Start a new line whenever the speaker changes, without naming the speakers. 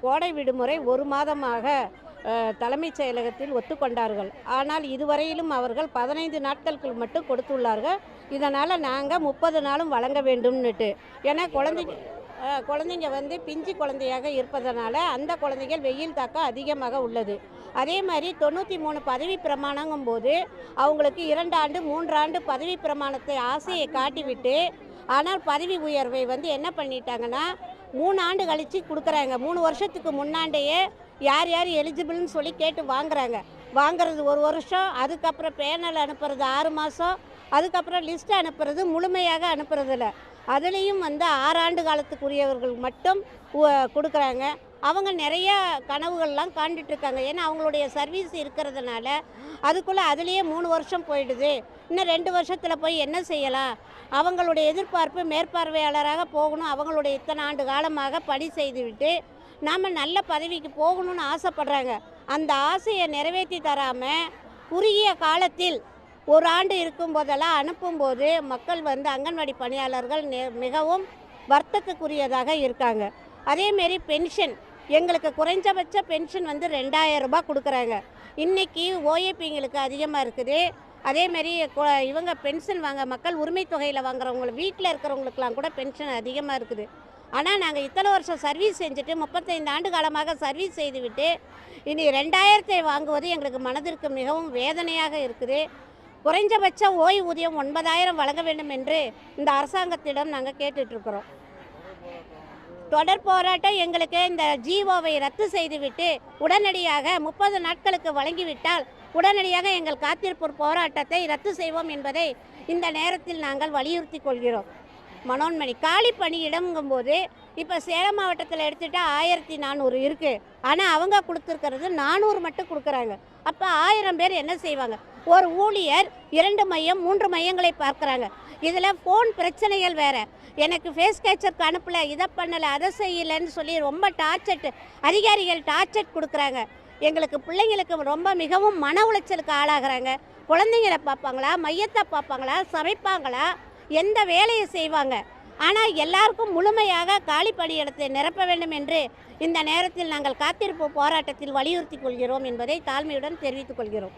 கோடை விடுமுறை 1 மாதமாக தலைமைச் செயலகத்தில் ஒத்துக்கொண்டார்கள். ஆனால் இதுவரையிலும் அவர்கள் 15 நாட்களுக்கு மட்டும் கொடுத்துள்ளார்கள். இதனால் நாங்கள் 30 நாளும் வழங்க வேண்டும்னுட்டு. ஏன்னா குழந்தைங்க வந்து பிஞ்சு குழந்தையாக இருப்பதனால அந்த குழந்தைகள் வெயில் தாக்கம் அதிகமாக உள்ளது. அதே மாதிரி 93 பதவி பிரமாணங்கும் போது அவங்களுக்கு 2 ஆண்டு 3 ஆண்டு பதவி பிரமாணத்தை ஆசையை காட்டிவிட்டு, ஆனால் பதவி உயர்வை வந்து என்ன பண்ணிட்டாங்கன்னா 3 ஆண்டு கழித்து கொடுக்குறாங்க. 3 வருஷத்துக்கு முன்னாண்டேயே யார் யார் எலிஜிபிள்னு சொல்லி கேட்டு வாங்குறது 1 வருஷம், அதுக்கப்புறம் பேனல் அனுப்புறது 6 மாதம், அதுக்கப்புறம் லிஸ்ட் அனுப்புறது முழுமையாக அனுப்புறதில்ல. அதுலேயும் வந்து 6 ஆண்டு காலத்துக்குரியவர்கள் மட்டும் கொடுக்குறாங்க. அவங்க நிறைய கனவுகள்லாம் காண்டுட்ருக்காங்க. ஏன்னா அவங்களுடைய சர்வீஸ் இருக்கிறதுனால அதுக்குள்ளே அதுலேயே 3 வருஷம் போயிடுது. இன்னும் 2 வருஷத்தில் போய் என்ன செய்யலாம்? அவங்களுடைய எதிர்பார்ப்பு மேற்பார்வையாளராக போகணும். அவங்களுடைய இத்தனை ஆண்டு காலமாக பணி செய்துவிட்டு நாம் நல்ல பதவிக்கு போகணும்னு ஆசைப்படுறாங்க. அந்த ஆசையை நிறைவேற்றி தராமல் குறுகிய காலத்தில் 1 ஆண்டு இருக்கும்போதெல்லாம் அனுப்பும்போது மக்கள் வந்து அங்கன்வாடி பணியாளர்கள் மிகவும் வருத்தத்துக்குரியதாக இருக்காங்க. அதேமாரி பென்ஷன், எங்களுக்கு குறைஞ்சபட்ச பென்ஷன் வந்து 2000 ரூபாய் கொடுக்குறாங்க. இன்றைக்கி ஓஏபிங்களுக்கு அதிகமாக இருக்குது. அதேமாரி இவங்க பென்ஷன் மக்கள் உரிமை தொகையில் வாங்குறவங்க வீட்டில் இருக்கிறவங்களுக்கெல்லாம் கூட பென்ஷன் அதிகமாக இருக்குது. ஆனால் நாங்கள் இத்தனை வருஷம் சர்வீஸ் செஞ்சுட்டு 35 ஆண்டு காலமாக சர்வீஸ் செய்துவிட்டு இனி 2000 வாங்குவது எங்களுக்கு மனதிற்கு மிகவும் வேதனையாக இருக்குது. குறைஞ்சபட்ச ஓய்வூதியம் 9000 வழங்க வேண்டும் என்று இந்த அரசாங்கத்திடம் நாங்கள் கேட்டுட்ருக்குறோம். தொடர் போராட்டம் எங்களுக்கு இந்த ஜிஓவை ரத்து செய்துவிட்டு உடனடியாக 30 நாட்களுக்கு வழங்கிவிட்டால் உடனடியாக எங்கள் காத்திருப்பு போராட்டத்தை ரத்து செய்வோம் என்பதை இந்த நேரத்தில் நாங்கள் வலியுறுத்தி கொள்கிறோம். மனோன்மணி, காலி பணியிடங்கும்போது இப்போ சேலம் மாவட்டத்தில் எடுத்துகிட்டால் 1400 இருக்குது. ஆனால் அவங்க கொடுத்துருக்கிறது 400 மட்டும் கொடுக்குறாங்க. அப்போ 1000 பேர் என்ன செய்வாங்க? ஒரு ஊழியர் 2 மையம் 3 மையங்களை பார்க்குறாங்க. இதில் ஃபோன் பிரச்சனைகள் வேறு. எனக்கு ஃபேஸ் கேச்சருக்கு அனுப்பலை, இதை பண்ணலை, அதை செய்யலைன்னு சொல்லி ரொம்ப அதிகாரிகள் டார்ச்சர் கொடுக்குறாங்க. எங்களுக்கு பிள்ளைங்களுக்கு ரொம்ப மிகவும் மன உளைச்சலுக்கு ஆளாகிறாங்க. குழந்தைங்களை பார்ப்பாங்களா, மையத்தை பார்ப்பாங்களா, சமைப்பாங்களா, எந்த வேலையை செய்வாங்க? ஆனால் எல்லாருக்கும் முழுமையாக காலி பணியிடத்தை நிரப்ப வேண்டும் என்று இந்த நேரத்தில் நாங்கள் காத்திருப்பு போராட்டத்தில் வலியுறுத்தி கொள்கிறோம் என்பதை தாழ்மையுடன் தெரிவித்துக் கொள்கிறோம்.